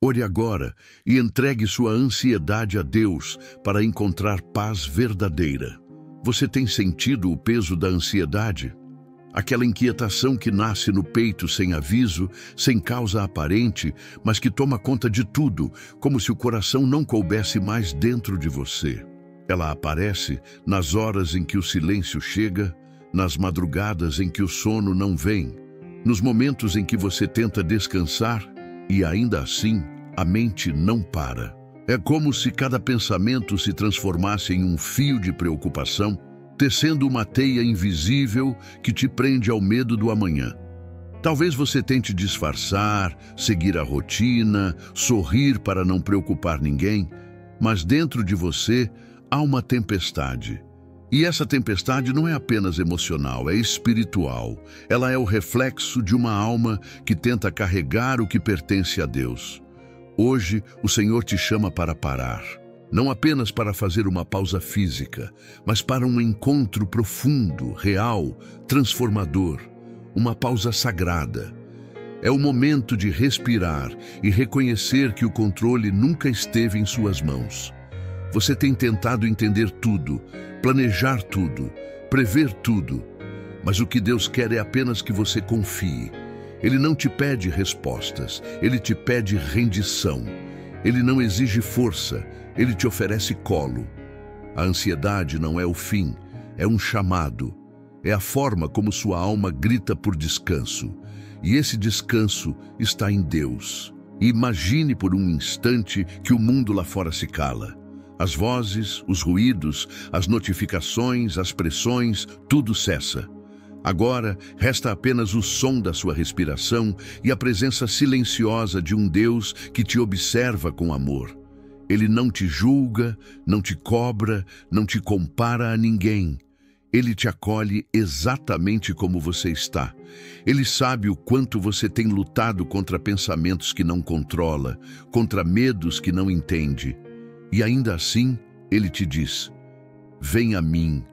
Ore agora e entregue sua ansiedade a Deus para encontrar paz verdadeira. Você tem sentido o peso da ansiedade? Aquela inquietação que nasce no peito sem aviso, sem causa aparente, mas que toma conta de tudo, como se o coração não coubesse mais dentro de você. Ela aparece nas horas em que o silêncio chega, nas madrugadas em que o sono não vem, nos momentos em que você tenta descansar e ainda assim a mente não para. É como se cada pensamento se transformasse em um fio de preocupação, tecendo uma teia invisível que te prende ao medo do amanhã. Talvez você tente disfarçar, seguir a rotina, sorrir para não preocupar ninguém, mas dentro de você há uma tempestade. E essa tempestade não é apenas emocional, é espiritual. Ela é o reflexo de uma alma que tenta carregar o que pertence a Deus. Hoje, o Senhor te chama para parar. Não apenas para fazer uma pausa física, mas para um encontro profundo, real, transformador. Uma pausa sagrada. É o momento de respirar e reconhecer que o controle nunca esteve em suas mãos. Você tem tentado entender tudo, planejar tudo, prever tudo, mas o que Deus quer é apenas que você confie. Ele não te pede respostas, Ele te pede rendição. Ele não exige força, Ele te oferece colo. A ansiedade não é o fim, é um chamado. É a forma como sua alma grita por descanso. E esse descanso está em Deus. Imagine por um instante que o mundo lá fora se cala. As vozes, os ruídos, as notificações, as pressões, tudo cessa. Agora, resta apenas o som da sua respiração e a presença silenciosa de um Deus que te observa com amor. Ele não te julga, não te cobra, não te compara a ninguém. Ele te acolhe exatamente como você está. Ele sabe o quanto você tem lutado contra pensamentos que não controla, contra medos que não entende. E ainda assim, Ele te diz: vem a mim,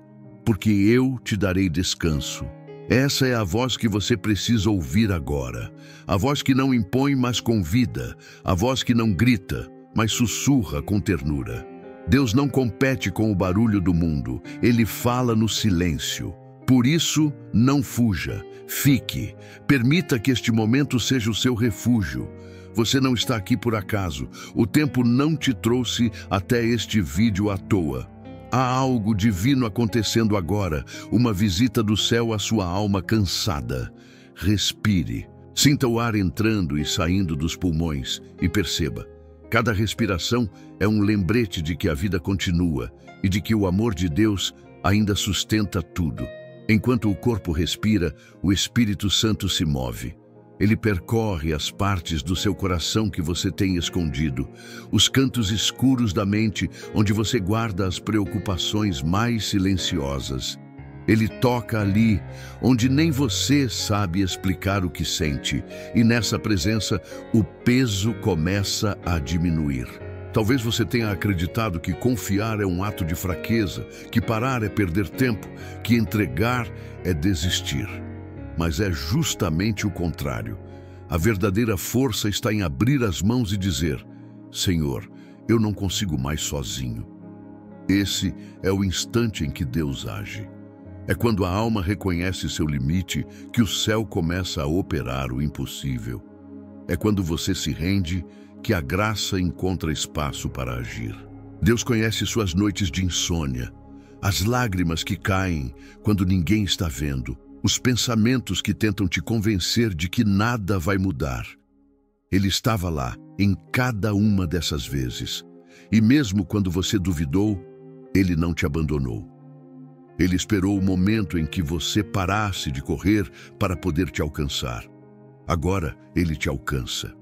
porque eu te darei descanso. Essa é a voz que você precisa ouvir agora. A voz que não impõe, mas convida. A voz que não grita, mas sussurra com ternura. Deus não compete com o barulho do mundo. Ele fala no silêncio. Por isso, não fuja. Fique. Permita que este momento seja o seu refúgio. Você não está aqui por acaso. O tempo não te trouxe até este vídeo à toa. Há algo divino acontecendo agora, uma visita do céu à sua alma cansada. Respire. Sinta o ar entrando e saindo dos pulmões e perceba. Cada respiração é um lembrete de que a vida continua e de que o amor de Deus ainda sustenta tudo. Enquanto o corpo respira, o Espírito Santo se move. Ele percorre as partes do seu coração que você tem escondido, os cantos escuros da mente onde você guarda as preocupações mais silenciosas. Ele toca ali, onde nem você sabe explicar o que sente, e nessa presença o peso começa a diminuir. Talvez você tenha acreditado que confiar é um ato de fraqueza, que parar é perder tempo, que entregar é desistir. Mas é justamente o contrário. A verdadeira força está em abrir as mãos e dizer: Senhor, eu não consigo mais sozinho. Esse é o instante em que Deus age. É quando a alma reconhece seu limite que o céu começa a operar o impossível. É quando você se rende que a graça encontra espaço para agir. Deus conhece suas noites de insônia, as lágrimas que caem quando ninguém está vendo, os pensamentos que tentam te convencer de que nada vai mudar. Ele estava lá, em cada uma dessas vezes. E mesmo quando você duvidou, Ele não te abandonou. Ele esperou o momento em que você parasse de correr para poder te alcançar. Agora, Ele te alcança.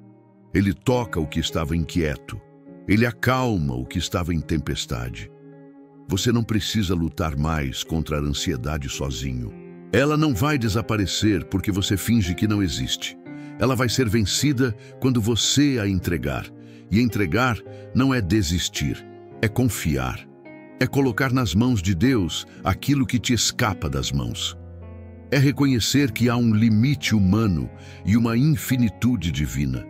Ele toca o que estava inquieto. Ele acalma o que estava em tempestade. Você não precisa lutar mais contra a ansiedade sozinho. Ela não vai desaparecer porque você finge que não existe. Ela vai ser vencida quando você a entregar. E entregar não é desistir, é confiar. É colocar nas mãos de Deus aquilo que te escapa das mãos. É reconhecer que há um limite humano e uma infinitude divina.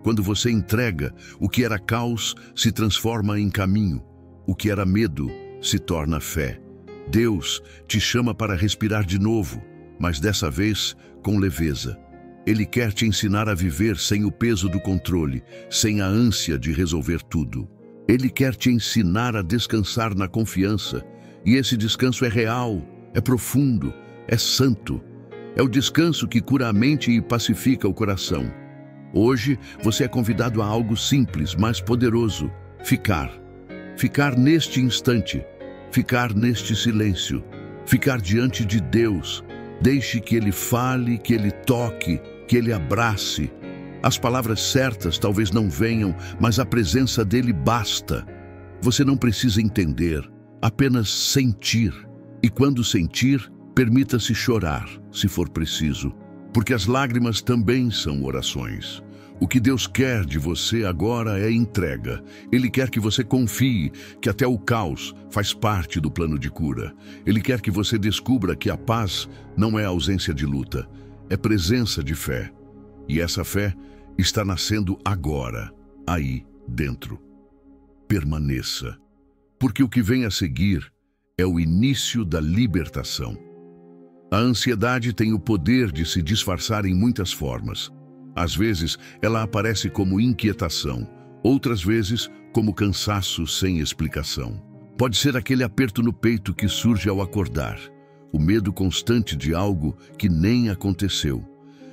Quando você entrega, o que era caos se transforma em caminho. O que era medo se torna fé. Deus te chama para respirar de novo, mas dessa vez com leveza. Ele quer te ensinar a viver sem o peso do controle, sem a ânsia de resolver tudo. Ele quer te ensinar a descansar na confiança. E esse descanso é real, é profundo, é santo. É o descanso que cura a mente e pacifica o coração. Hoje, você é convidado a algo simples, mas poderoso. Ficar. Ficar neste instante. Ficar neste silêncio. Ficar diante de Deus. Deixe que Ele fale, que Ele toque, que Ele abrace. As palavras certas talvez não venham, mas a presença dEle basta. Você não precisa entender, apenas sentir. E quando sentir, permita-se chorar, se for preciso, porque as lágrimas também são orações. O que Deus quer de você agora é entrega. Ele quer que você confie que até o caos faz parte do plano de cura. Ele quer que você descubra que a paz não é ausência de luta, é presença de fé. E essa fé está nascendo agora, aí dentro. Permaneça, porque o que vem a seguir é o início da libertação. A ansiedade tem o poder de se disfarçar em muitas formas. Às vezes, ela aparece como inquietação, outras vezes, como cansaço sem explicação. Pode ser aquele aperto no peito que surge ao acordar, o medo constante de algo que nem aconteceu,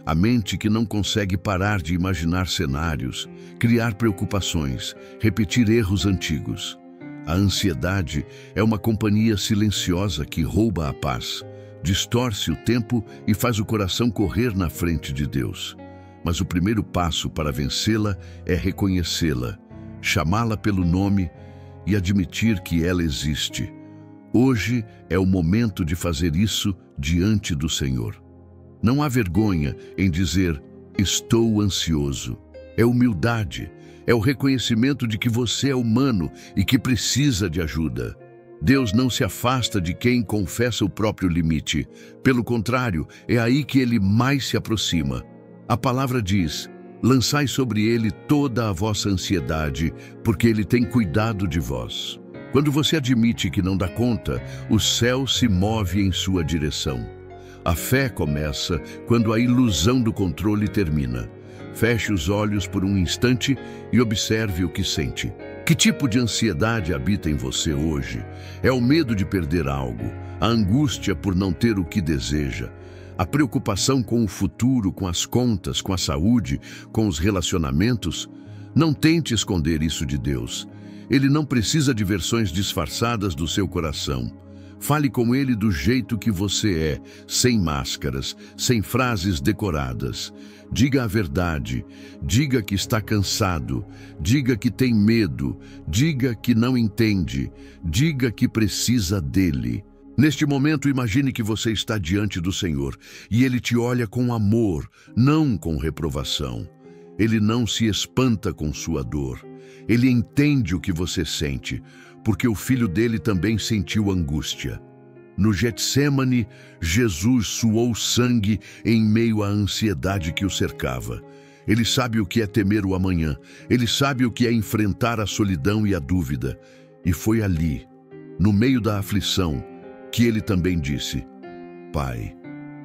a mente que não consegue parar de imaginar cenários, criar preocupações, repetir erros antigos. A ansiedade é uma companhia silenciosa que rouba a paz, distorce o tempo e faz o coração correr na frente de Deus. Mas o primeiro passo para vencê-la é reconhecê-la, chamá-la pelo nome e admitir que ela existe. Hoje é o momento de fazer isso diante do Senhor. Não há vergonha em dizer, estou ansioso. É humildade, é o reconhecimento de que você é humano e que precisa de ajuda. Deus não se afasta de quem confessa o próprio limite. Pelo contrário, é aí que Ele mais se aproxima. A palavra diz, lançai sobre Ele toda a vossa ansiedade, porque Ele tem cuidado de vós. Quando você admite que não dá conta, o céu se move em sua direção. A fé começa quando a ilusão do controle termina. Feche os olhos por um instante e observe o que sente. Que tipo de ansiedade habita em você hoje? É o medo de perder algo, a angústia por não ter o que deseja, a preocupação com o futuro, com as contas, com a saúde, com os relacionamentos? Não tente esconder isso de Deus. Ele não precisa de versões disfarçadas do seu coração. Fale com Ele do jeito que você é, sem máscaras, sem frases decoradas. Diga a verdade, diga que está cansado, diga que tem medo, diga que não entende, diga que precisa dEle. Neste momento, imagine que você está diante do Senhor e Ele te olha com amor, não com reprovação. Ele não se espanta com sua dor. Ele entende o que você sente, porque o filho dele também sentiu angústia. No Getsêmani, Jesus suou sangue em meio à ansiedade que o cercava. Ele sabe o que é temer o amanhã. Ele sabe o que é enfrentar a solidão e a dúvida. E foi ali, no meio da aflição, que ele também disse, Pai,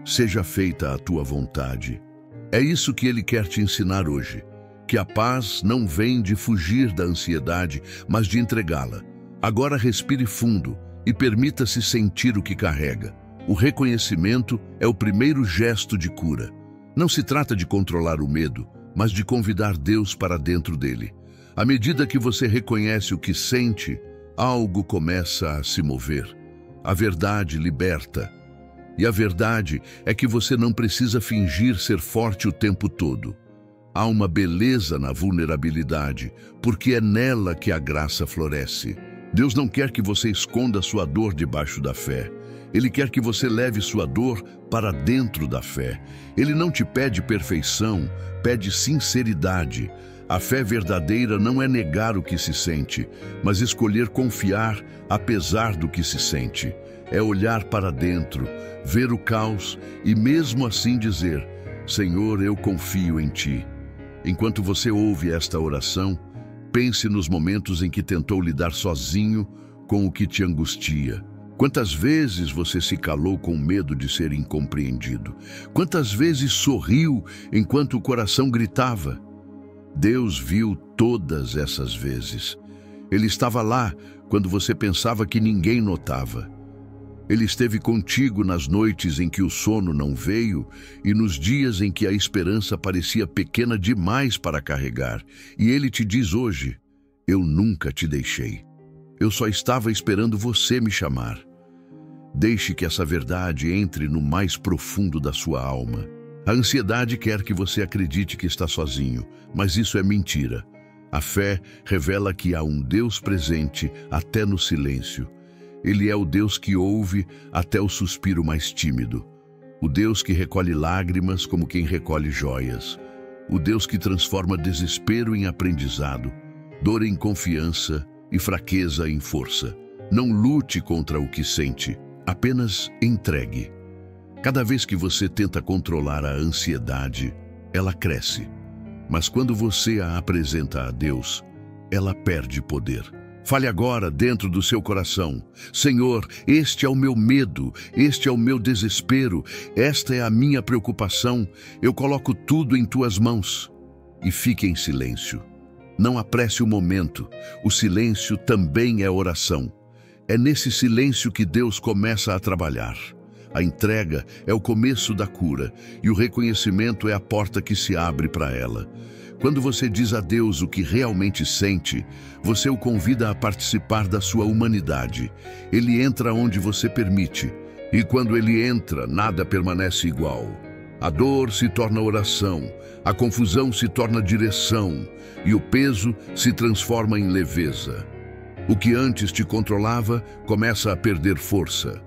seja feita a tua vontade. É isso que ele quer te ensinar hoje, que a paz não vem de fugir da ansiedade, mas de entregá-la. Agora respire fundo e permita-se sentir o que carrega. O reconhecimento é o primeiro gesto de cura. Não se trata de controlar o medo, mas de convidar Deus para dentro dele. À medida que você reconhece o que sente, algo começa a se mover. A verdade liberta. E a verdade é que você não precisa fingir ser forte o tempo todo. Há uma beleza na vulnerabilidade, porque é nela que a graça floresce. Deus não quer que você esconda sua dor debaixo da fé. Ele quer que você leve sua dor para dentro da fé. Ele não te pede perfeição, pede sinceridade. A fé verdadeira não é negar o que se sente, mas escolher confiar apesar do que se sente. É olhar para dentro, ver o caos e mesmo assim dizer, Senhor, eu confio em Ti. Enquanto você ouve esta oração, pense nos momentos em que tentou lidar sozinho com o que te angustia. Quantas vezes você se calou com medo de ser incompreendido? Quantas vezes sorriu enquanto o coração gritava? Deus viu todas essas vezes. Ele estava lá quando você pensava que ninguém notava. Ele esteve contigo nas noites em que o sono não veio e nos dias em que a esperança parecia pequena demais para carregar. E Ele te diz hoje: eu nunca te deixei. Eu só estava esperando você me chamar. Deixe que essa verdade entre no mais profundo da sua alma. A ansiedade quer que você acredite que está sozinho, mas isso é mentira. A fé revela que há um Deus presente até no silêncio. Ele é o Deus que ouve até o suspiro mais tímido. O Deus que recolhe lágrimas como quem recolhe joias. O Deus que transforma desespero em aprendizado, dor em confiança e fraqueza em força. Não lute contra o que sente, apenas entregue. Cada vez que você tenta controlar a ansiedade, ela cresce. Mas quando você a apresenta a Deus, ela perde poder. Fale agora dentro do seu coração: Senhor, este é o meu medo, este é o meu desespero, esta é a minha preocupação, eu coloco tudo em tuas mãos. E fique em silêncio. Não apresse o momento, o silêncio também é oração. É nesse silêncio que Deus começa a trabalhar. A entrega é o começo da cura e o reconhecimento é a porta que se abre para ela. Quando você diz a Deus o que realmente sente, você o convida a participar da sua humanidade. Ele entra onde você permite, e quando ele entra, nada permanece igual. A dor se torna oração, a confusão se torna direção, e o peso se transforma em leveza. O que antes te controlava começa a perder força.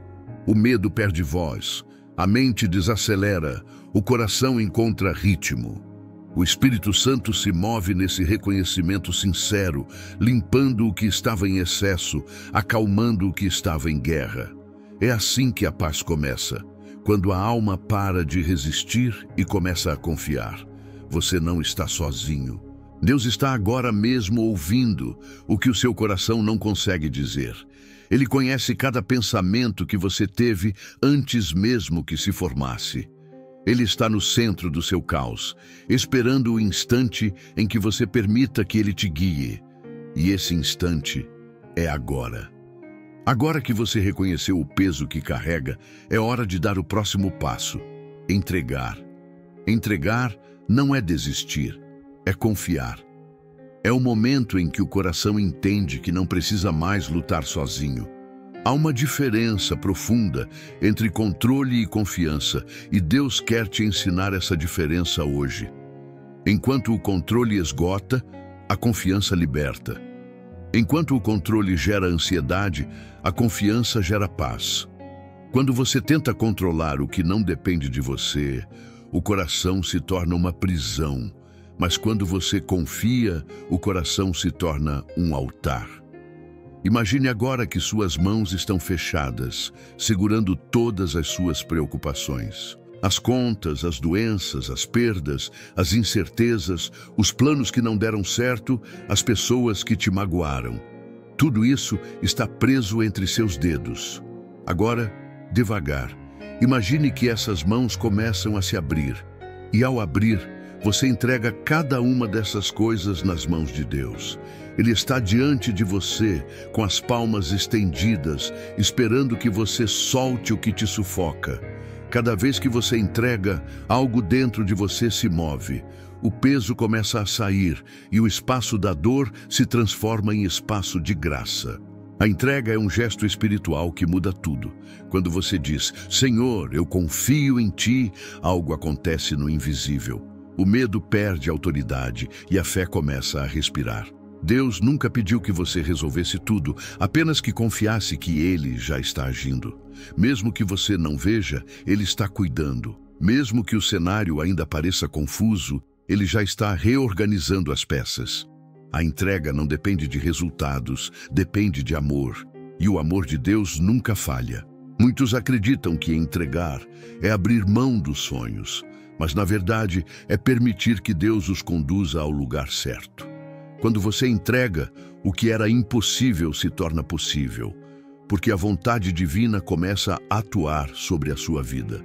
O medo perde voz, a mente desacelera, o coração encontra ritmo. O Espírito Santo se move nesse reconhecimento sincero, limpando o que estava em excesso, acalmando o que estava em guerra. É assim que a paz começa, quando a alma para de resistir e começa a confiar. Você não está sozinho. Deus está agora mesmo ouvindo o que o seu coração não consegue dizer. Ele conhece cada pensamento que você teve antes mesmo que se formasse. Ele está no centro do seu caos, esperando o instante em que você permita que ele te guie. E esse instante é agora. Agora que você reconheceu o peso que carrega, é hora de dar o próximo passo: entregar. Entregar não é desistir, é confiar. É o momento em que o coração entende que não precisa mais lutar sozinho. Há uma diferença profunda entre controle e confiança, e Deus quer te ensinar essa diferença hoje. Enquanto o controle esgota, a confiança liberta. Enquanto o controle gera ansiedade, a confiança gera paz. Quando você tenta controlar o que não depende de você, o coração se torna uma prisão. Mas quando você confia, o coração se torna um altar. Imagine agora que suas mãos estão fechadas, segurando todas as suas preocupações. As contas, as doenças, as perdas, as incertezas, os planos que não deram certo, as pessoas que te magoaram. Tudo isso está preso entre seus dedos. Agora, devagar, imagine que essas mãos começam a se abrir. E ao abrir, você entrega cada uma dessas coisas nas mãos de Deus. Ele está diante de você, com as palmas estendidas, esperando que você solte o que te sufoca. Cada vez que você entrega, algo dentro de você se move. O peso começa a sair e o espaço da dor se transforma em espaço de graça. A entrega é um gesto espiritual que muda tudo. Quando você diz: Senhor, eu confio em Ti, algo acontece no invisível. O medo perde autoridade e a fé começa a respirar. Deus nunca pediu que você resolvesse tudo, apenas que confiasse que Ele já está agindo. Mesmo que você não veja, Ele está cuidando. Mesmo que o cenário ainda pareça confuso, Ele já está reorganizando as peças. A entrega não depende de resultados, depende de amor. E o amor de Deus nunca falha. Muitos acreditam que entregar é abrir mão dos sonhos, mas na verdade é permitir que Deus os conduza ao lugar certo. Quando você entrega, o que era impossível se torna possível, porque a vontade divina começa a atuar sobre a sua vida.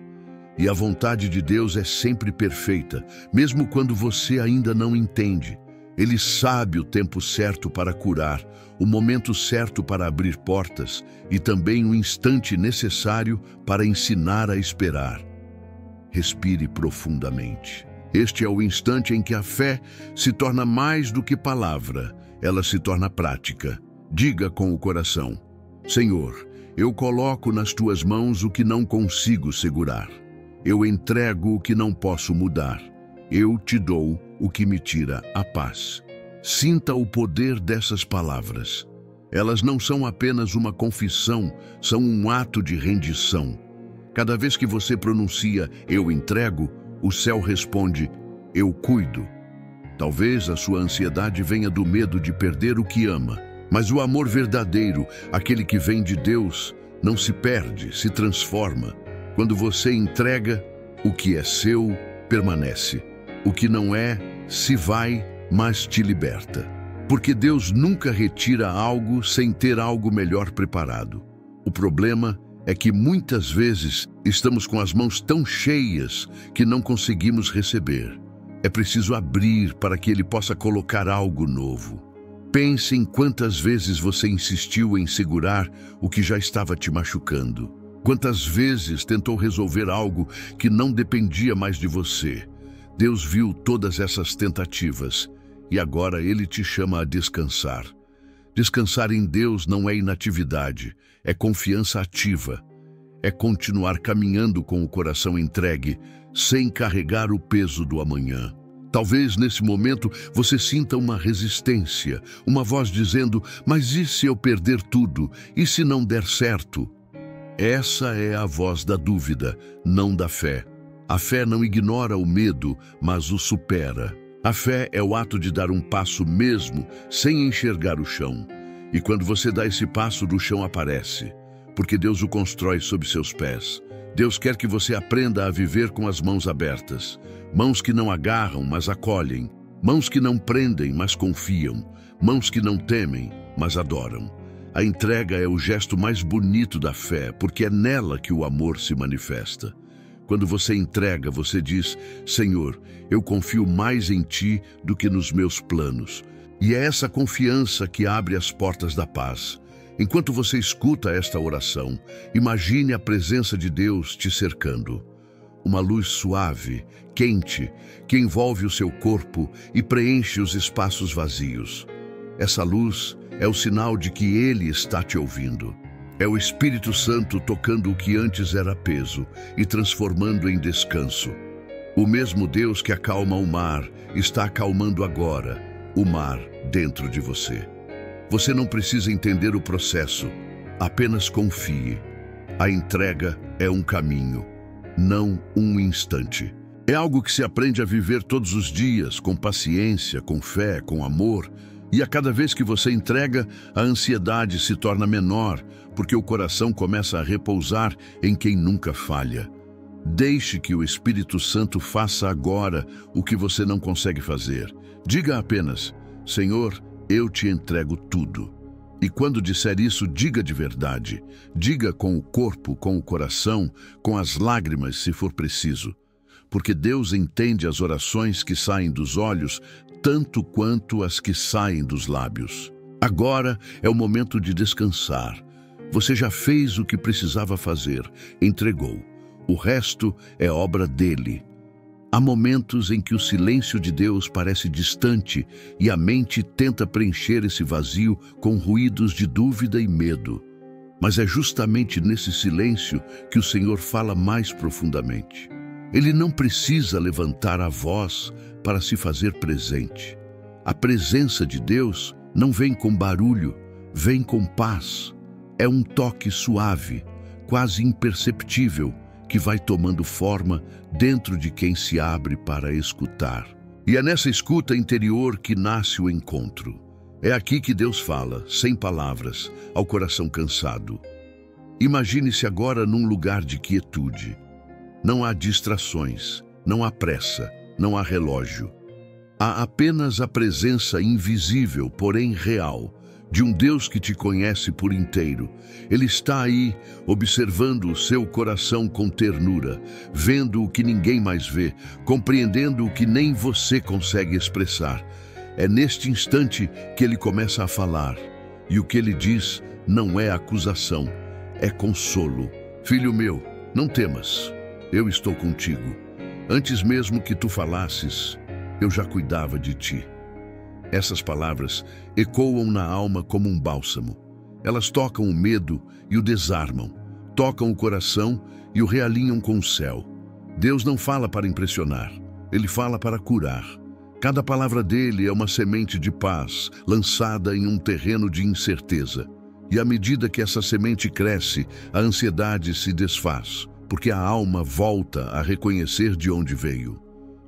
E a vontade de Deus é sempre perfeita, mesmo quando você ainda não entende. Ele sabe o tempo certo para curar, o momento certo para abrir portas e também o instante necessário para ensinar a esperar. Respire profundamente. Este é o instante em que a fé se torna mais do que palavra, ela se torna prática. Diga com o coração: Senhor, eu coloco nas tuas mãos o que não consigo segurar. Eu entrego o que não posso mudar. Eu te dou o que me tira a paz. Sinta o poder dessas palavras. Elas não são apenas uma confissão, são um ato de rendição. Cada vez que você pronuncia "eu entrego", o céu responde "eu cuido". Talvez a sua ansiedade venha do medo de perder o que ama, mas o amor verdadeiro, aquele que vem de Deus, não se perde, se transforma. Quando você entrega, o que é seu permanece. O que não é, se vai, mas te liberta. Porque Deus nunca retira algo sem ter algo melhor preparado. O problema é que muitas vezes estamos com as mãos tão cheias que não conseguimos receber. É preciso abrir para que Ele possa colocar algo novo. Pense em quantas vezes você insistiu em segurar o que já estava te machucando. Quantas vezes tentou resolver algo que não dependia mais de você. Deus viu todas essas tentativas e agora Ele te chama a descansar. Descansar em Deus não é inatividade, é confiança ativa. É continuar caminhando com o coração entregue, sem carregar o peso do amanhã. Talvez nesse momento você sinta uma resistência, uma voz dizendo: mas e se eu perder tudo? E se não der certo? Essa é a voz da dúvida, não da fé. A fé não ignora o medo, mas o supera. A fé é o ato de dar um passo mesmo sem enxergar o chão. E quando você dá esse passo, o chão aparece, porque Deus o constrói sob seus pés. Deus quer que você aprenda a viver com as mãos abertas. Mãos que não agarram, mas acolhem. Mãos que não prendem, mas confiam. Mãos que não temem, mas adoram. A entrega é o gesto mais bonito da fé, porque é nela que o amor se manifesta. Quando você entrega, você diz: Senhor, eu confio mais em Ti do que nos meus planos. E é essa confiança que abre as portas da paz. Enquanto você escuta esta oração, imagine a presença de Deus te cercando. Uma luz suave, quente, que envolve o seu corpo e preenche os espaços vazios. Essa luz é o sinal de que Ele está te ouvindo. É o Espírito Santo tocando o que antes era peso e transformando em descanso. O mesmo Deus que acalma o mar está acalmando agora o mar dentro de você. Você não precisa entender o processo, apenas confie. A entrega é um caminho, não um instante. É algo que se aprende a viver todos os dias, com paciência, com fé, com amor. E a cada vez que você entrega, a ansiedade se torna menor, porque o coração começa a repousar em quem nunca falha. Deixe que o Espírito Santo faça agora o que você não consegue fazer. Diga apenas: Senhor, eu te entrego tudo. E quando disser isso, diga de verdade. Diga com o corpo, com o coração, com as lágrimas, se for preciso. Porque Deus entende as orações que saem dos olhos tanto quanto as que saem dos lábios. Agora é o momento de descansar. Você já fez o que precisava fazer, entregou. O resto é obra dele. Há momentos em que o silêncio de Deus parece distante e a mente tenta preencher esse vazio com ruídos de dúvida e medo. Mas é justamente nesse silêncio que o Senhor fala mais profundamente. Ele não precisa levantar a voz para se fazer presente. A presença de Deus não vem com barulho, vem com paz. É um toque suave, quase imperceptível, que vai tomando forma dentro de quem se abre para escutar. E é nessa escuta interior que nasce o encontro. É aqui que Deus fala, sem palavras, ao coração cansado. Imagine-se agora num lugar de quietude. Não há distrações, Não há pressa, não há relógio. Há apenas a presença invisível, porém real, de um Deus que te conhece por inteiro. Ele está aí, observando o seu coração com ternura, vendo o que ninguém mais vê, compreendendo o que nem você consegue expressar. É neste instante que ele começa a falar. E o que ele diz não é acusação, é consolo. Filho meu, não temas, eu estou contigo. Antes mesmo que tu falasses, eu já cuidava de ti. Essas palavras ecoam na alma como um bálsamo. Elas tocam o medo e o desarmam, tocam o coração e o realinham com o céu. Deus não fala para impressionar, Ele fala para curar. Cada palavra dele é uma semente de paz, lançada em um terreno de incerteza. E à medida que essa semente cresce, a ansiedade se desfaz, porque a alma volta a reconhecer de onde veio.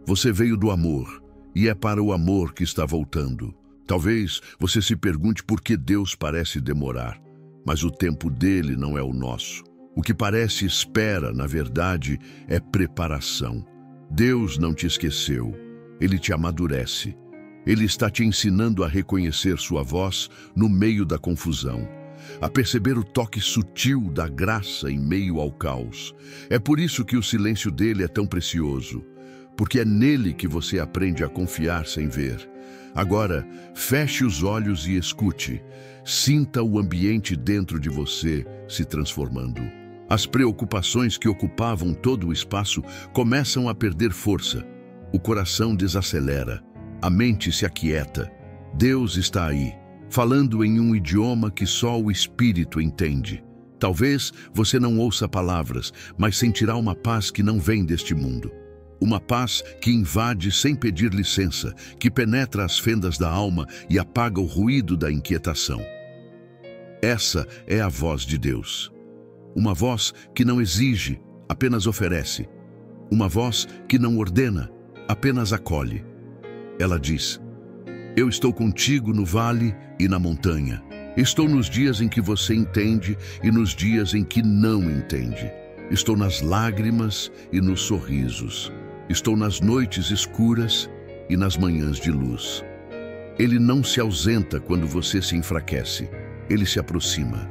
Você veio do amor, e é para o amor que está voltando. Talvez você se pergunte por que Deus parece demorar, mas o tempo dele não é o nosso. O que parece espera, na verdade, é preparação. Deus não te esqueceu, Ele te amadurece. Ele está te ensinando a reconhecer sua voz no meio da confusão, a perceber o toque sutil da graça em meio ao caos. É por isso que o silêncio dele é tão precioso, porque é nele que você aprende a confiar sem ver. Agora, feche os olhos e escute. Sinta o ambiente dentro de você se transformando. As preocupações que ocupavam todo o espaço começam a perder força. O coração desacelera, a mente se aquieta. Deus está aí, falando em um idioma que só o Espírito entende. Talvez você não ouça palavras, mas sentirá uma paz que não vem deste mundo. Uma paz que invade sem pedir licença, que penetra as fendas da alma e apaga o ruído da inquietação. Essa é a voz de Deus. Uma voz que não exige, apenas oferece. Uma voz que não ordena, apenas acolhe. Ela diz: eu estou contigo no vale e na montanha. Estou nos dias em que você entende e nos dias em que não entende. Estou nas lágrimas e nos sorrisos. Estou nas noites escuras e nas manhãs de luz. Ele não se ausenta quando você se enfraquece. Ele se aproxima.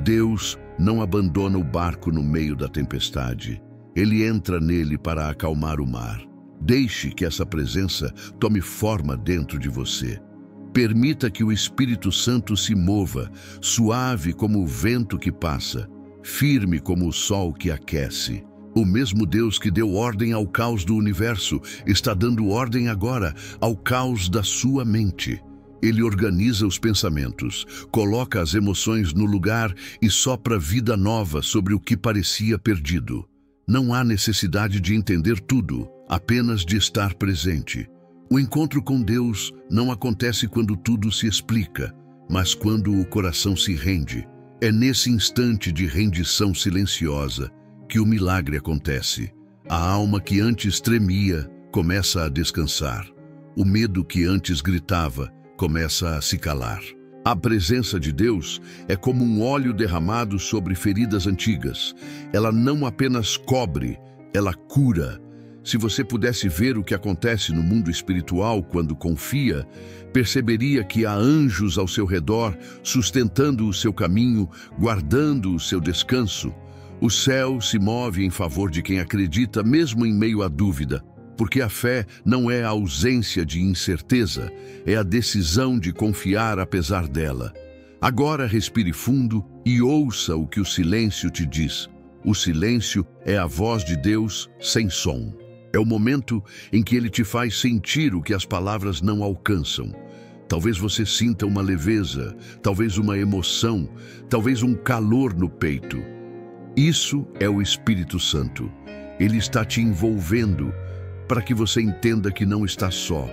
Deus não abandona o barco no meio da tempestade. Ele entra nele para acalmar o mar. Deixe que essa presença tome forma dentro de você. Permita que o Espírito Santo se mova, suave como o vento que passa, firme como o sol que aquece. O mesmo Deus que deu ordem ao caos do universo está dando ordem agora ao caos da sua mente. Ele organiza os pensamentos, coloca as emoções no lugar e sopra vida nova sobre o que parecia perdido. Não há necessidade de entender tudo, apenas de estar presente. O encontro com Deus não acontece quando tudo se explica, mas quando o coração se rende. É nesse instante de rendição silenciosa que o milagre acontece. A alma que antes tremia começa a descansar. O medo que antes gritava começa a se calar. A presença de Deus é como um óleo derramado sobre feridas antigas. Ela não apenas cobre, ela cura. Se você pudesse ver o que acontece no mundo espiritual quando confia, perceberia que há anjos ao seu redor, sustentando o seu caminho, guardando o seu descanso. O céu se move em favor de quem acredita, mesmo em meio à dúvida, porque a fé não é a ausência de incerteza, é a decisão de confiar apesar dela. Agora respire fundo e ouça o que o silêncio te diz. O silêncio é a voz de Deus sem som. É o momento em que ele te faz sentir o que as palavras não alcançam. Talvez você sinta uma leveza, talvez uma emoção, talvez um calor no peito. Isso é o Espírito Santo. Ele está te envolvendo para que você entenda que não está só.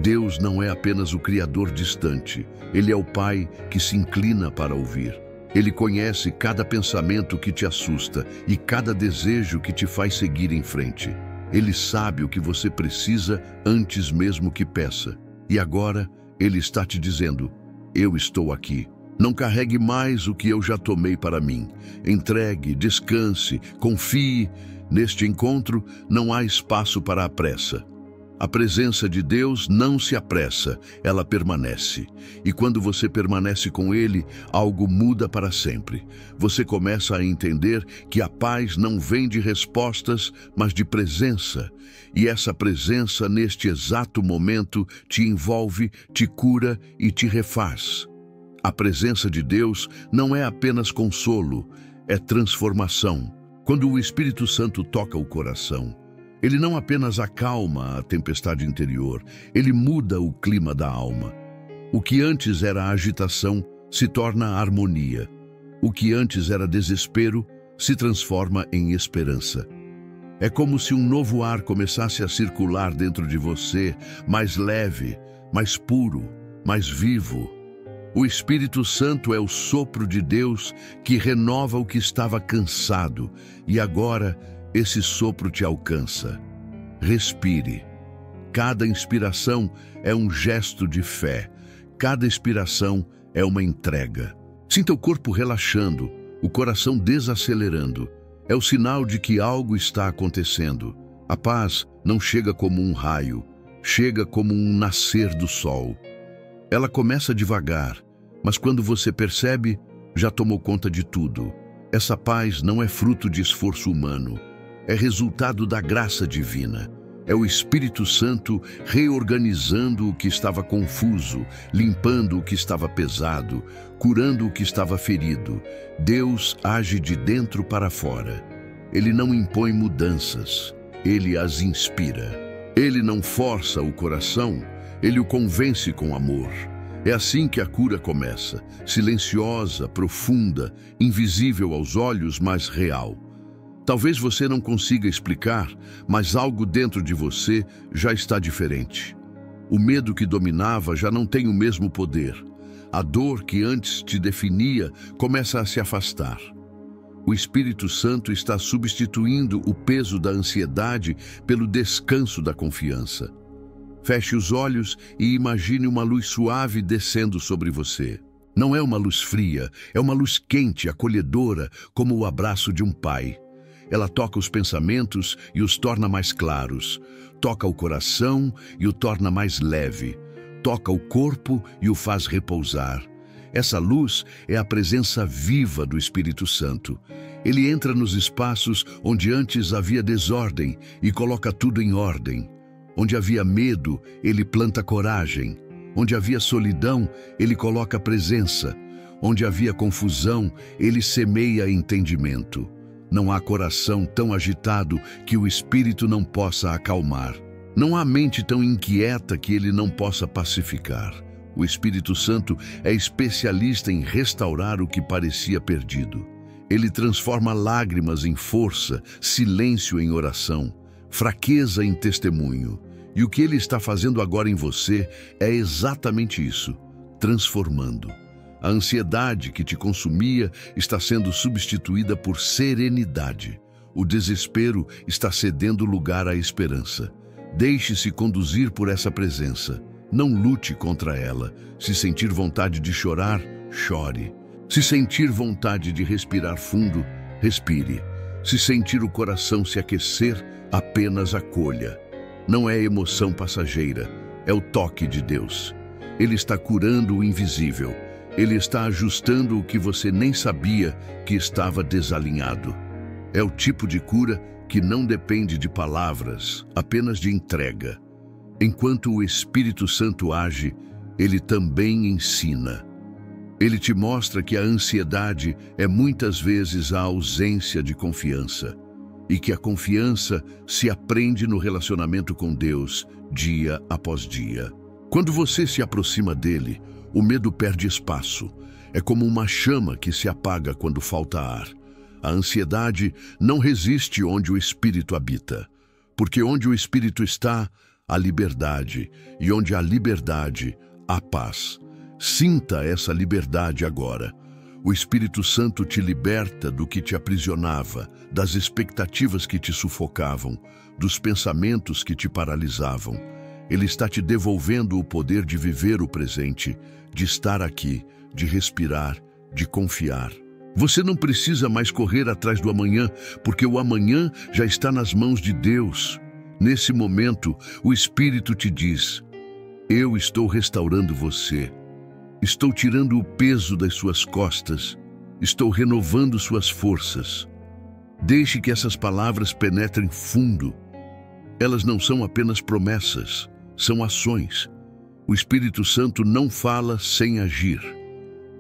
Deus não é apenas o Criador distante. Ele é o Pai que se inclina para ouvir. Ele conhece cada pensamento que te assusta e cada desejo que te faz seguir em frente. Ele sabe o que você precisa antes mesmo que peça. E agora, Ele está te dizendo: eu estou aqui. Não carregue mais o que eu já tomei para mim. Entregue, descanse, confie. Neste encontro não há espaço para a pressa. A presença de Deus não se apressa, ela permanece. E quando você permanece com Ele, algo muda para sempre. Você começa a entender que a paz não vem de respostas, mas de presença. E essa presença, neste exato momento, te envolve, te cura e te refaz. A presença de Deus não é apenas consolo, é transformação. Quando o Espírito Santo toca o coração, ele não apenas acalma a tempestade interior, ele muda o clima da alma. O que antes era agitação se torna harmonia. O que antes era desespero se transforma em esperança. É como se um novo ar começasse a circular dentro de você, mais leve, mais puro, mais vivo. O Espírito Santo é o sopro de Deus que renova o que estava cansado, e agora esse sopro te alcança. Respire. Cada inspiração é um gesto de fé. Cada expiração é uma entrega. Sinta o corpo relaxando, o coração desacelerando. É o sinal de que algo está acontecendo. A paz não chega como um raio, chega como um nascer do sol. Ela começa devagar, mas quando você percebe, já tomou conta de tudo. Essa paz não é fruto de esforço humano. É resultado da graça divina. É o Espírito Santo reorganizando o que estava confuso, limpando o que estava pesado, curando o que estava ferido. Deus age de dentro para fora. Ele não impõe mudanças, ele as inspira. Ele não força o coração, ele o convence com amor. É assim que a cura começa, silenciosa, profunda, invisível aos olhos, mas real. Talvez você não consiga explicar, mas algo dentro de você já está diferente. O medo que dominava já não tem o mesmo poder. A dor que antes te definia começa a se afastar. O Espírito Santo está substituindo o peso da ansiedade pelo descanso da confiança. Feche os olhos e imagine uma luz suave descendo sobre você. Não é uma luz fria, é uma luz quente, acolhedora, como o abraço de um pai. Ela toca os pensamentos e os torna mais claros. Toca o coração e o torna mais leve. Toca o corpo e o faz repousar. Essa luz é a presença viva do Espírito Santo. Ele entra nos espaços onde antes havia desordem e coloca tudo em ordem. Onde havia medo, ele planta coragem. Onde havia solidão, ele coloca presença. Onde havia confusão, ele semeia entendimento. Não há coração tão agitado que o Espírito não possa acalmar. Não há mente tão inquieta que ele não possa pacificar. O Espírito Santo é especialista em restaurar o que parecia perdido. Ele transforma lágrimas em força, silêncio em oração, fraqueza em testemunho. E o que ele está fazendo agora em você é exatamente isso, transformando. A ansiedade que te consumia está sendo substituída por serenidade. O desespero está cedendo lugar à esperança. Deixe-se conduzir por essa presença. Não lute contra ela. Se sentir vontade de chorar, chore. Se sentir vontade de respirar fundo, respire. Se sentir o coração se aquecer, apenas acolha. Não é emoção passageira, é o toque de Deus. Ele está curando o invisível. Ele está ajustando o que você nem sabia que estava desalinhado. É o tipo de cura que não depende de palavras, apenas de entrega. Enquanto o Espírito Santo age, ele também ensina. Ele te mostra que a ansiedade é muitas vezes a ausência de confiança e que a confiança se aprende no relacionamento com Deus, dia após dia. Quando você se aproxima dele, o medo perde espaço. É como uma chama que se apaga quando falta ar. A ansiedade não resiste onde o Espírito habita, porque onde o Espírito está, há liberdade, e onde há liberdade, há paz. Sinta essa liberdade agora. O Espírito Santo te liberta do que te aprisionava, das expectativas que te sufocavam, dos pensamentos que te paralisavam. Ele está te devolvendo o poder de viver o presente, de estar aqui, de respirar, de confiar. Você não precisa mais correr atrás do amanhã, porque o amanhã já está nas mãos de Deus. Nesse momento, o Espírito te diz: eu estou restaurando você. Estou tirando o peso das suas costas. Estou renovando suas forças. Deixe que essas palavras penetrem fundo. Elas não são apenas promessas, são ações. O Espírito Santo não fala sem agir.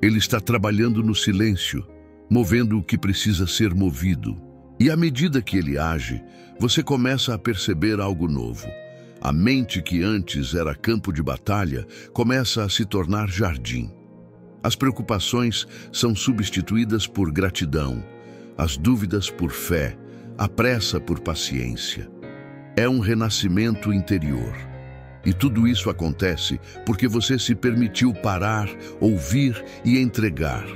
Ele está trabalhando no silêncio, movendo o que precisa ser movido. E à medida que ele age, você começa a perceber algo novo. A mente que antes era campo de batalha começa a se tornar jardim. As preocupações são substituídas por gratidão, as dúvidas por fé, a pressa por paciência. É um renascimento interior. E tudo isso acontece porque você se permitiu parar, ouvir e entregar.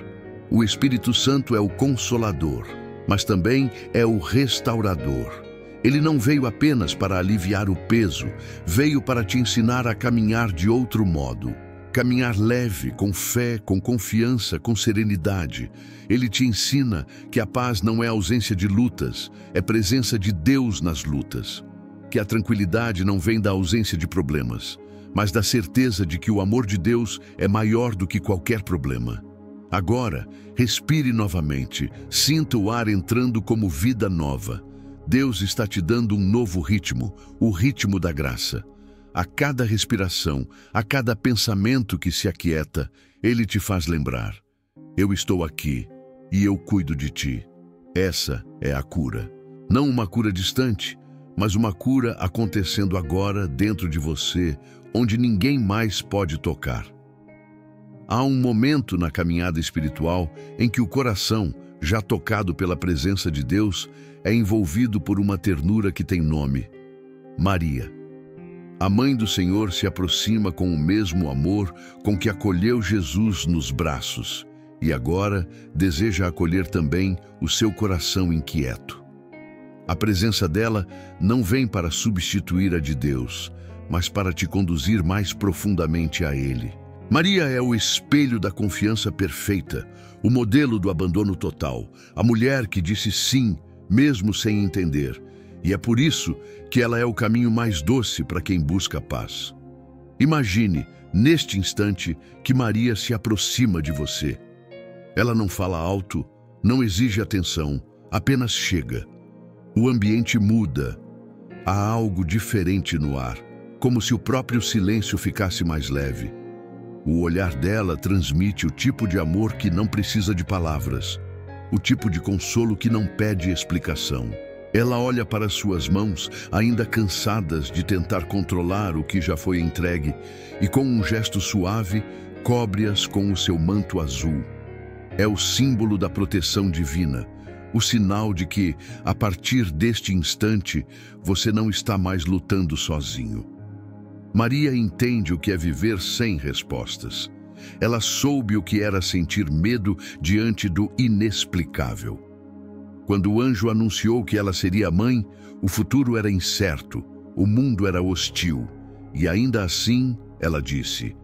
O Espírito Santo é o Consolador, mas também é o Restaurador. Ele não veio apenas para aliviar o peso, veio para te ensinar a caminhar de outro modo. Caminhar leve, com fé, com confiança, com serenidade. Ele te ensina que a paz não é ausência de lutas, é presença de Deus nas lutas. Que a tranquilidade não vem da ausência de problemas, mas da certeza de que o amor de Deus é maior do que qualquer problema. Agora, respire novamente, sinta o ar entrando como vida nova. Deus está te dando um novo ritmo, o ritmo da graça. A cada respiração, a cada pensamento que se aquieta, Ele te faz lembrar: eu estou aqui e eu cuido de ti. Essa é a cura. Não uma cura distante, mas uma cura acontecendo agora dentro de você, onde ninguém mais pode tocar. Há um momento na caminhada espiritual em que o coração, já tocado pela presença de Deus, é envolvido por uma ternura que tem nome: Maria. A mãe do Senhor se aproxima com o mesmo amor com que acolheu Jesus nos braços e agora deseja acolher também o seu coração inquieto. A presença dela não vem para substituir a de Deus, mas para te conduzir mais profundamente a Ele. Maria é o espelho da confiança perfeita, o modelo do abandono total, a mulher que disse sim, mesmo sem entender. E é por isso que ela é o caminho mais doce para quem busca paz. Imagine, neste instante, que Maria se aproxima de você. Ela não fala alto, não exige atenção, apenas chega. O ambiente muda. Há algo diferente no ar, como se o próprio silêncio ficasse mais leve. O olhar dela transmite o tipo de amor que não precisa de palavras, o tipo de consolo que não pede explicação. Ela olha para suas mãos, ainda cansadas de tentar controlar o que já foi entregue, e com um gesto suave, cobre-as com o seu manto azul. É o símbolo da proteção divina, o sinal de que, a partir deste instante, você não está mais lutando sozinho. Maria entende o que é viver sem respostas. Ela soube o que era sentir medo diante do inexplicável. Quando o anjo anunciou que ela seria mãe, o futuro era incerto, o mundo era hostil. E ainda assim, ela disse: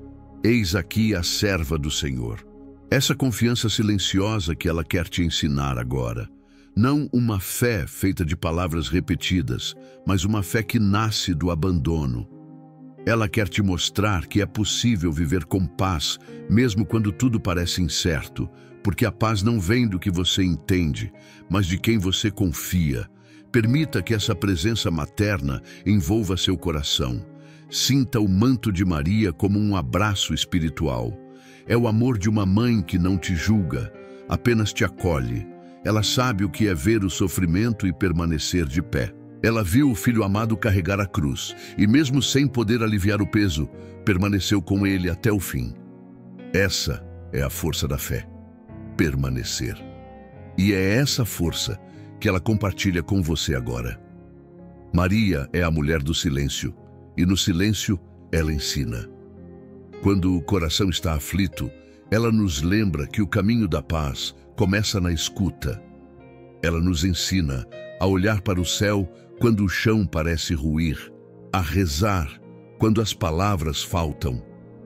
eis aqui a serva do Senhor. Essa confiança silenciosa que ela quer te ensinar agora. Não uma fé feita de palavras repetidas, mas uma fé que nasce do abandono. Ela quer te mostrar que é possível viver com paz, mesmo quando tudo parece incerto, porque a paz não vem do que você entende, mas de quem você confia. Permita que essa presença materna envolva seu coração. Sinta o manto de Maria como um abraço espiritual. É o amor de uma mãe que não te julga, apenas te acolhe. Ela sabe o que é ver o sofrimento e permanecer de pé. Ela viu o filho amado carregar a cruz e, mesmo sem poder aliviar o peso, permaneceu com ele até o fim. Essa é a força da fé. Permanecer. E é essa força que ela compartilha com você agora. Maria é a mulher do silêncio, e no silêncio ela ensina. Quando o coração está aflito, ela nos lembra que o caminho da paz começa na escuta. Ela nos ensina a olhar para o céu quando o chão parece ruir, a rezar quando as palavras faltam,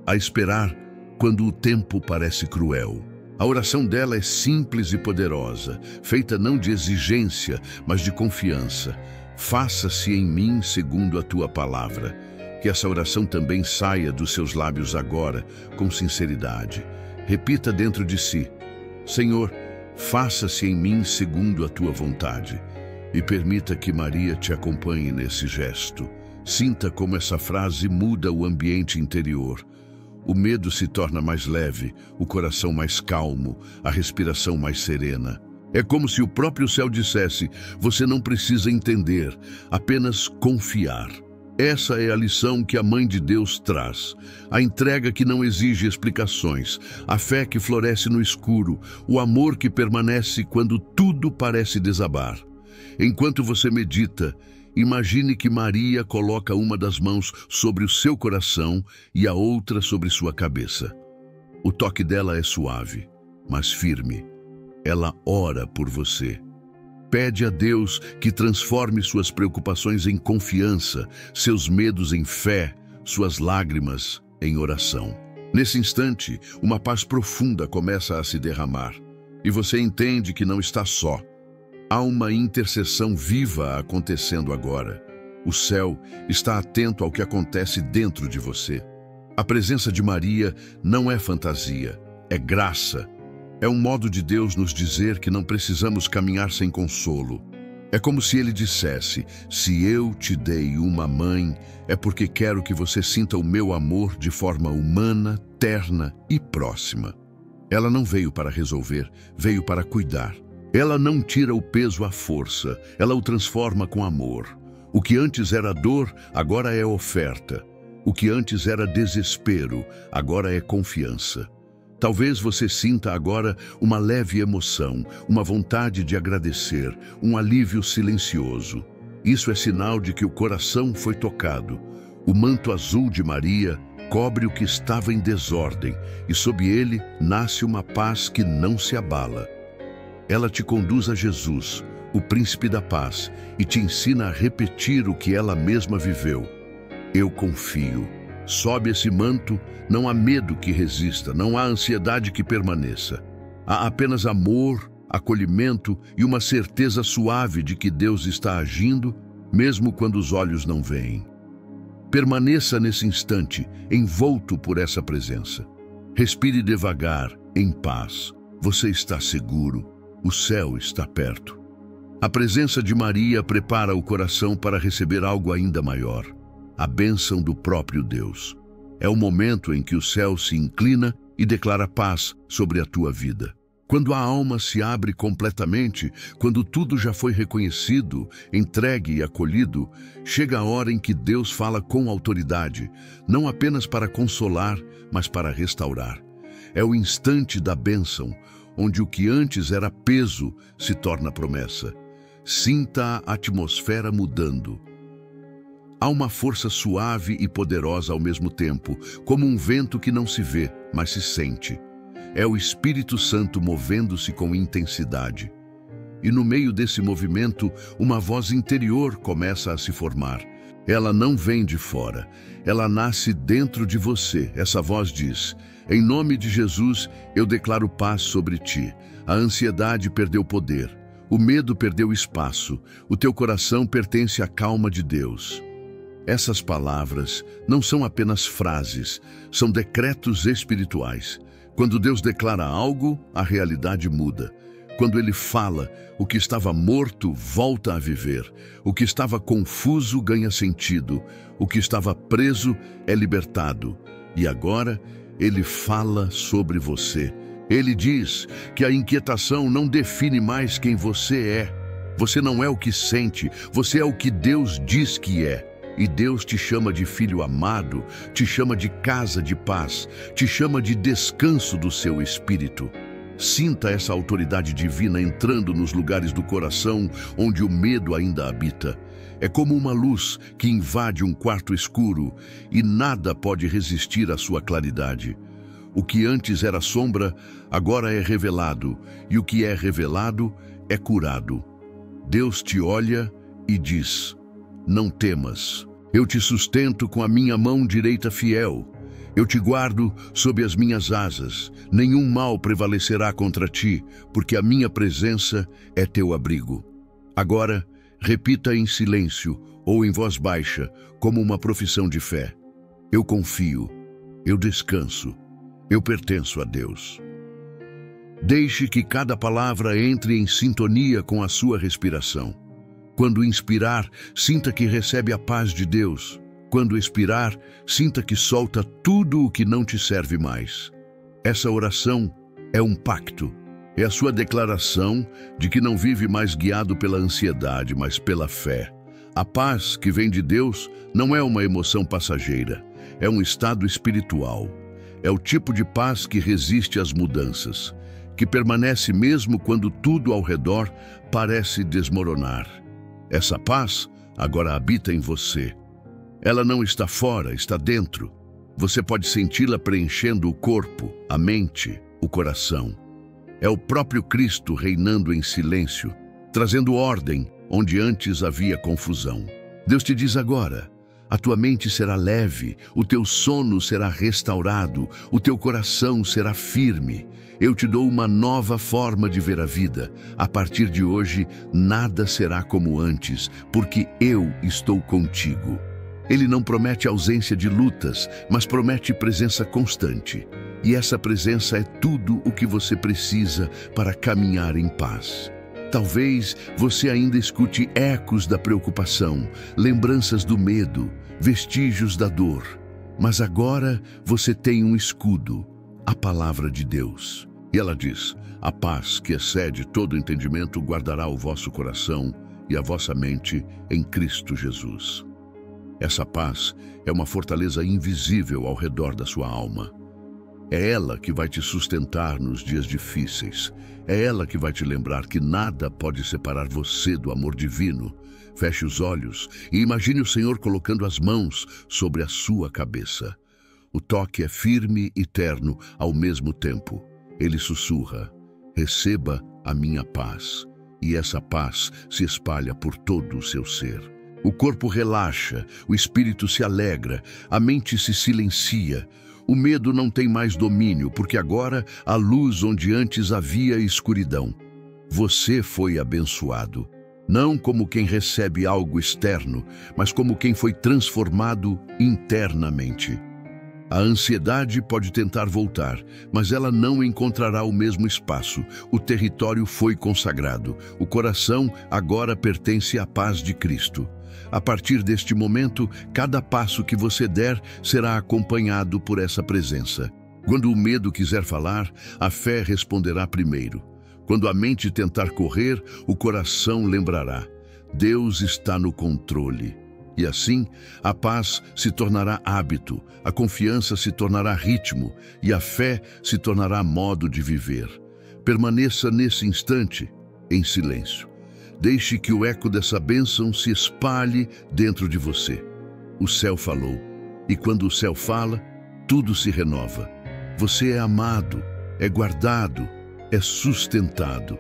a esperar quando o tempo parece cruel. A oração dela é simples e poderosa, feita não de exigência, mas de confiança. Faça-se em mim segundo a tua palavra. Que essa oração também saia dos seus lábios agora, com sinceridade. Repita dentro de si: Senhor, faça-se em mim segundo a tua vontade. E permita que Maria te acompanhe nesse gesto. Sinta como essa frase muda o ambiente interior. O medo se torna mais leve, o coração mais calmo, a respiração mais serena. É como se o próprio céu dissesse: você não precisa entender, apenas confiar. Essa é a lição que a Mãe de Deus traz. A entrega que não exige explicações, a fé que floresce no escuro, o amor que permanece quando tudo parece desabar. Enquanto você medita, imagine que Maria coloca uma das mãos sobre o seu coração e a outra sobre sua cabeça. O toque dela é suave, mas firme. Ela ora por você. Pede a Deus que transforme suas preocupações em confiança, seus medos em fé, suas lágrimas em oração. Nesse instante, uma paz profunda começa a se derramar, e você entende que não está só. Há uma intercessão viva acontecendo agora. O céu está atento ao que acontece dentro de você. A presença de Maria não é fantasia, é graça. É um modo de Deus nos dizer que não precisamos caminhar sem consolo. É como se Ele dissesse: se eu te dei uma mãe, é porque quero que você sinta o meu amor de forma humana, terna e próxima. Ela não veio para resolver, veio para cuidar. Ela não tira o peso à força, ela o transforma com amor. O que antes era dor, agora é oferta. O que antes era desespero, agora é confiança. Talvez você sinta agora uma leve emoção, uma vontade de agradecer, um alívio silencioso. Isso é sinal de que o coração foi tocado. O manto azul de Maria cobre o que estava em desordem, e sob ele nasce uma paz que não se abala. Ela te conduz a Jesus, o príncipe da paz, e te ensina a repetir o que ela mesma viveu. Eu confio. Sob esse manto, não há medo que resista, não há ansiedade que permaneça. Há apenas amor, acolhimento e uma certeza suave de que Deus está agindo, mesmo quando os olhos não veem. Permaneça nesse instante, envolto por essa presença. Respire devagar, em paz. Você está seguro. O céu está perto. A presença de Maria prepara o coração para receber algo ainda maior: a bênção do próprio Deus. É o momento em que o céu se inclina e declara paz sobre a tua vida. Quando a alma se abre completamente, quando tudo já foi reconhecido, entregue e acolhido, chega a hora em que Deus fala com autoridade, não apenas para consolar, mas para restaurar. É o instante da bênção, onde o que antes era peso se torna promessa. Sinta a atmosfera mudando. Há uma força suave e poderosa ao mesmo tempo, como um vento que não se vê, mas se sente. É o Espírito Santo movendo-se com intensidade. E no meio desse movimento, uma voz interior começa a se formar. Ela não vem de fora, ela nasce dentro de você. Essa voz diz: em nome de Jesus, eu declaro paz sobre ti. A ansiedade perdeu poder, o medo perdeu espaço, o teu coração pertence à calma de Deus. Essas palavras não são apenas frases, são decretos espirituais. Quando Deus declara algo, a realidade muda. Quando Ele fala, o que estava morto volta a viver. O que estava confuso ganha sentido. O que estava preso é libertado. E agora, Ele fala sobre você. Ele diz que a inquietação não define mais quem você é. Você não é o que sente, você é o que Deus diz que é. E Deus te chama de filho amado, te chama de casa de paz, te chama de descanso do seu espírito. Sinta essa autoridade divina entrando nos lugares do coração onde o medo ainda habita. É como uma luz que invade um quarto escuro e nada pode resistir à sua claridade. O que antes era sombra, agora é revelado, e o que é revelado é curado. Deus te olha e diz: não temas. Eu te sustento com a minha mão direita fiel. Eu te guardo sob as minhas asas, nenhum mal prevalecerá contra ti, porque a minha presença é teu abrigo. Agora, repita em silêncio ou em voz baixa, como uma profissão de fé. Eu confio, eu descanso, eu pertenço a Deus. Deixe que cada palavra entre em sintonia com a sua respiração. Quando inspirar, sinta que recebe a paz de Deus. Quando expirar, sinta que solta tudo o que não te serve mais. Essa oração é um pacto. É a sua declaração de que não vive mais guiado pela ansiedade, mas pela fé. A paz que vem de Deus não é uma emoção passageira, é um estado espiritual. É o tipo de paz que resiste às mudanças, que permanece mesmo quando tudo ao redor parece desmoronar. Essa paz agora habita em você. Ela não está fora, está dentro. Você pode senti-la preenchendo o corpo, a mente, o coração. É o próprio Cristo reinando em silêncio, trazendo ordem onde antes havia confusão. Deus te diz agora: a tua mente será leve, o teu sono será restaurado, o teu coração será firme. Eu te dou uma nova forma de ver a vida. A partir de hoje, nada será como antes, porque eu estou contigo. Ele não promete ausência de lutas, mas promete presença constante. E essa presença é tudo o que você precisa para caminhar em paz. Talvez você ainda escute ecos da preocupação, lembranças do medo, vestígios da dor. Mas agora você tem um escudo, a palavra de Deus. E ela diz: a paz que excede todo entendimento guardará o vosso coração e a vossa mente em Cristo Jesus. Essa paz é uma fortaleza invisível ao redor da sua alma. É ela que vai te sustentar nos dias difíceis. É ela que vai te lembrar que nada pode separar você do amor divino. Feche os olhos e imagine o Senhor colocando as mãos sobre a sua cabeça. O toque é firme e terno ao mesmo tempo. Ele sussurra: receba a minha paz. E essa paz se espalha por todo o seu ser. O corpo relaxa, o espírito se alegra, a mente se silencia. O medo não tem mais domínio, porque agora há luz onde antes havia escuridão. Você foi abençoado, não como quem recebe algo externo, mas como quem foi transformado internamente. A ansiedade pode tentar voltar, mas ela não encontrará o mesmo espaço. O território foi consagrado. O coração agora pertence à paz de Cristo. A partir deste momento, cada passo que você der será acompanhado por essa presença. Quando o medo quiser falar, a fé responderá primeiro. Quando a mente tentar correr, o coração lembrará: Deus está no controle. E assim, a paz se tornará hábito, a confiança se tornará ritmo e a fé se tornará modo de viver. Permaneça nesse instante, em silêncio. Deixe que o eco dessa bênção se espalhe dentro de você. O céu falou, e quando o céu fala, tudo se renova. Você é amado, é guardado, é sustentado.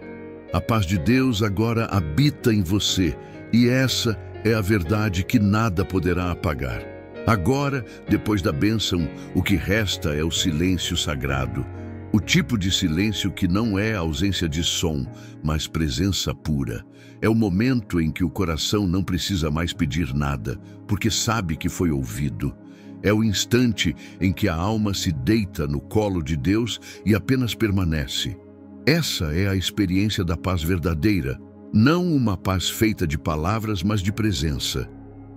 A paz de Deus agora habita em você, e essa é a verdade que nada poderá apagar. Agora, depois da bênção, o que resta é o silêncio sagrado. O tipo de silêncio que não é ausência de som, mas presença pura. É o momento em que o coração não precisa mais pedir nada, porque sabe que foi ouvido. É o instante em que a alma se deita no colo de Deus e apenas permanece. Essa é a experiência da paz verdadeira. Não uma paz feita de palavras, mas de presença.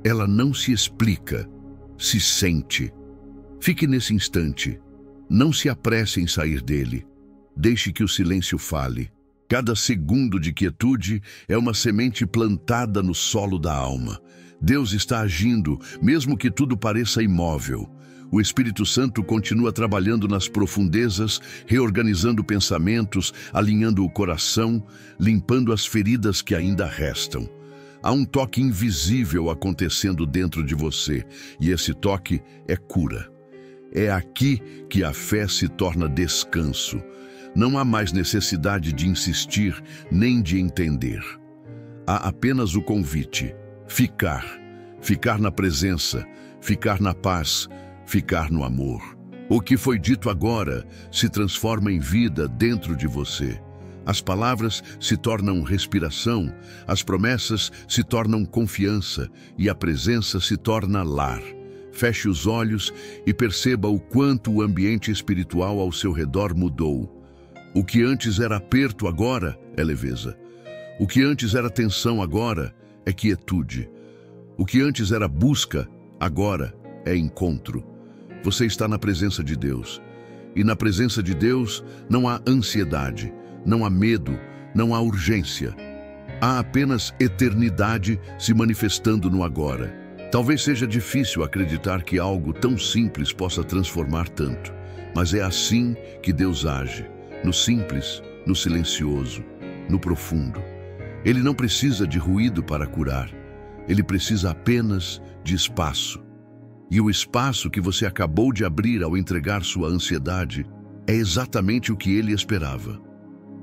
Ela não se explica, se sente. Fique nesse instante. Não se apresse em sair dele. Deixe que o silêncio fale. Cada segundo de quietude é uma semente plantada no solo da alma. Deus está agindo, mesmo que tudo pareça imóvel. O Espírito Santo continua trabalhando nas profundezas, reorganizando pensamentos, alinhando o coração, limpando as feridas que ainda restam. Há um toque invisível acontecendo dentro de você, e esse toque é cura. É aqui que a fé se torna descanso. Não há mais necessidade de insistir, nem de entender. Há apenas o convite: ficar na presença, ficar na paz, ficar no amor. O que foi dito agora se transforma em vida dentro de você. As palavras se tornam respiração, as promessas se tornam confiança e a presença se torna lar. Feche os olhos e perceba o quanto o ambiente espiritual ao seu redor mudou. O que antes era aperto agora é leveza. O que antes era tensão agora é quietude. O que antes era busca agora é encontro. Você está na presença de Deus. E na presença de Deus não há ansiedade, não há medo, não há urgência. Há apenas eternidade se manifestando no agora. Talvez seja difícil acreditar que algo tão simples possa transformar tanto, mas é assim que Deus age, no simples, no silencioso, no profundo. Ele não precisa de ruído para curar, ele precisa apenas de espaço. E o espaço que você acabou de abrir ao entregar sua ansiedade é exatamente o que ele esperava.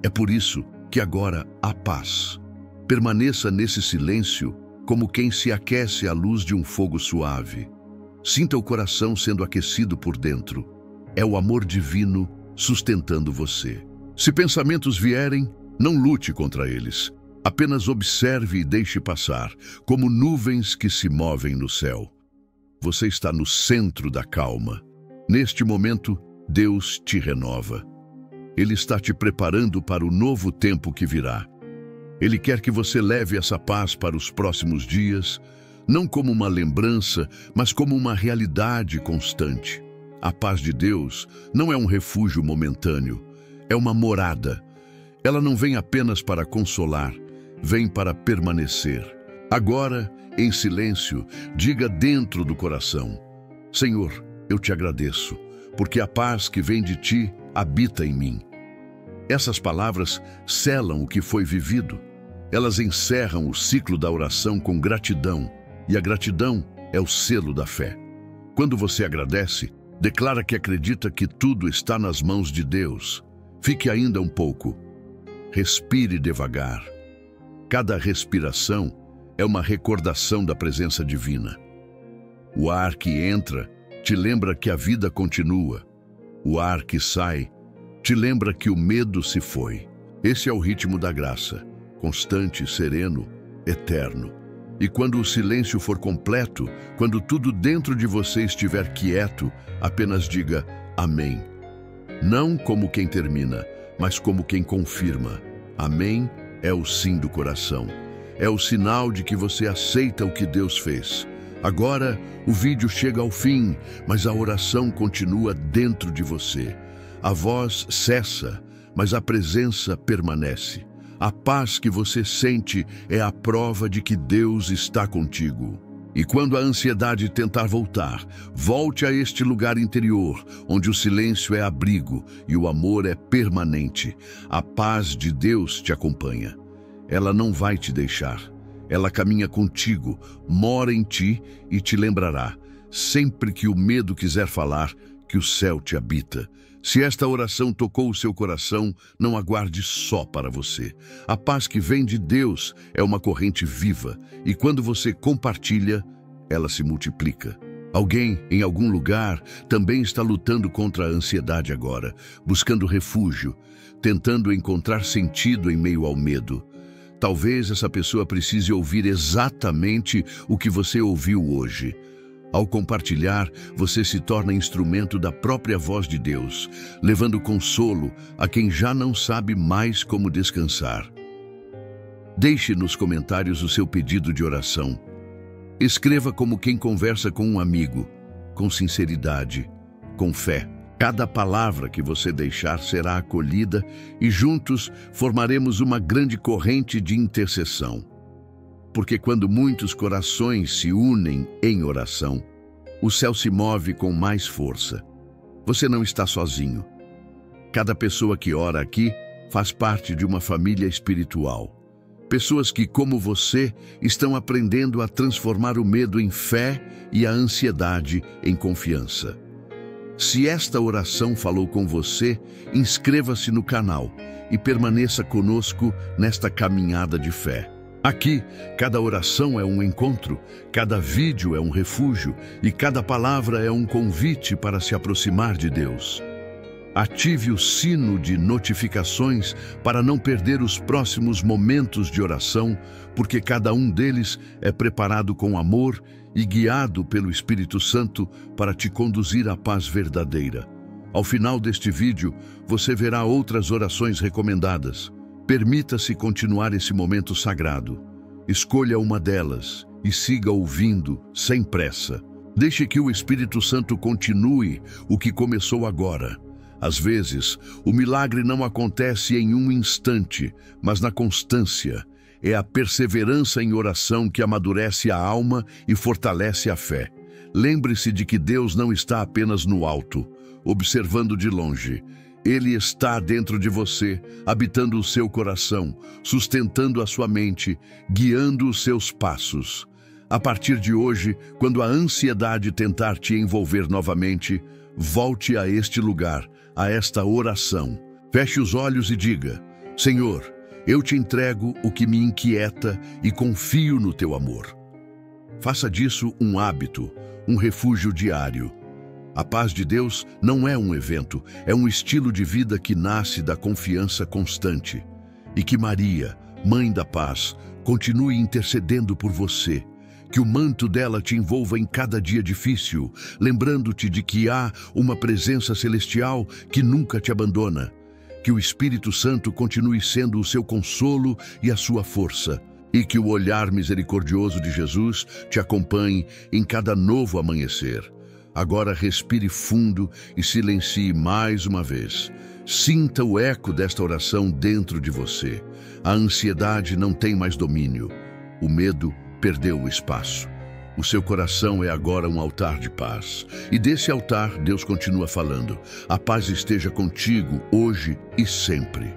É por isso que agora há paz. Permaneça nesse silêncio como quem se aquece à luz de um fogo suave. Sinta o coração sendo aquecido por dentro. É o amor divino sustentando você. Se pensamentos vierem, não lute contra eles. Apenas observe e deixe passar, como nuvens que se movem no céu. Você está no centro da calma. Neste momento, Deus te renova. Ele está te preparando para o novo tempo que virá. Ele quer que você leve essa paz para os próximos dias, não como uma lembrança, mas como uma realidade constante. A paz de Deus não é um refúgio momentâneo, é uma morada. Ela não vem apenas para consolar, vem para permanecer. Agora, em silêncio, diga dentro do coração: Senhor, eu te agradeço, porque a paz que vem de ti habita em mim. Essas palavras selam o que foi vivido. Elas encerram o ciclo da oração com gratidão, e a gratidão é o selo da fé. Quando você agradece, declara que acredita que tudo está nas mãos de Deus. Fique ainda um pouco. Respire devagar. Cada respiração é uma recordação da presença divina. O ar que entra te lembra que a vida continua. O ar que sai te lembra que o medo se foi. Esse é o ritmo da graça, constante, sereno, eterno. E quando o silêncio for completo, quando tudo dentro de você estiver quieto, apenas diga amém. Não como quem termina, mas como quem confirma. Amém é o sim do coração. É o sinal de que você aceita o que Deus fez. Agora, o vídeo chega ao fim, mas a oração continua dentro de você. A voz cessa, mas a presença permanece. A paz que você sente é a prova de que Deus está contigo. E quando a ansiedade tentar voltar, volte a este lugar interior, onde o silêncio é abrigo e o amor é permanente. A paz de Deus te acompanha. Ela não vai te deixar. Ela caminha contigo, mora em ti e te lembrará, sempre que o medo quiser falar, que o céu te habita. Se esta oração tocou o seu coração, não aguarde só para você. A paz que vem de Deus é uma corrente viva e quando você compartilha, ela se multiplica. Alguém, em algum lugar, também está lutando contra a ansiedade agora, buscando refúgio, tentando encontrar sentido em meio ao medo. Talvez essa pessoa precise ouvir exatamente o que você ouviu hoje. Ao compartilhar, você se torna instrumento da própria voz de Deus, levando consolo a quem já não sabe mais como descansar. Deixe nos comentários o seu pedido de oração. Escreva como quem conversa com um amigo, com sinceridade, com fé. Cada palavra que você deixar será acolhida e juntos formaremos uma grande corrente de intercessão. Porque quando muitos corações se unem em oração, o céu se move com mais força. Você não está sozinho. Cada pessoa que ora aqui faz parte de uma família espiritual. Pessoas que, como você, estão aprendendo a transformar o medo em fé e a ansiedade em confiança. Se esta oração falou com você, inscreva-se no canal e permaneça conosco nesta caminhada de fé. Aqui, cada oração é um encontro, cada vídeo é um refúgio e cada palavra é um convite para se aproximar de Deus. Ative o sino de notificações para não perder os próximos momentos de oração, porque cada um deles é preparado com amor e guiado pelo Espírito Santo para te conduzir à paz verdadeira. Ao final deste vídeo, você verá outras orações recomendadas. Permita-se continuar esse momento sagrado. Escolha uma delas e siga ouvindo, sem pressa. Deixe que o Espírito Santo continue o que começou agora. Às vezes, o milagre não acontece em um instante, mas na constância. É a perseverança em oração que amadurece a alma e fortalece a fé. Lembre-se de que Deus não está apenas no alto, observando de longe. Ele está dentro de você, habitando o seu coração, sustentando a sua mente, guiando os seus passos. A partir de hoje, quando a ansiedade tentar te envolver novamente, volte a este lugar, a esta oração. Feche os olhos e diga: Senhor, eu te entrego o que me inquieta e confio no teu amor. Faça disso um hábito, um refúgio diário. A paz de Deus não é um evento, é um estilo de vida que nasce da confiança constante. E que Maria, Mãe da Paz, continue intercedendo por você. Que o manto dela te envolva em cada dia difícil, lembrando-te de que há uma presença celestial que nunca te abandona. Que o Espírito Santo continue sendo o seu consolo e a sua força. E que o olhar misericordioso de Jesus te acompanhe em cada novo amanhecer. Agora respire fundo e silencie mais uma vez. Sinta o eco desta oração dentro de você. A ansiedade não tem mais domínio. O medo perdeu o espaço. O seu coração é agora um altar de paz. E desse altar, Deus continua falando: a paz esteja contigo hoje e sempre.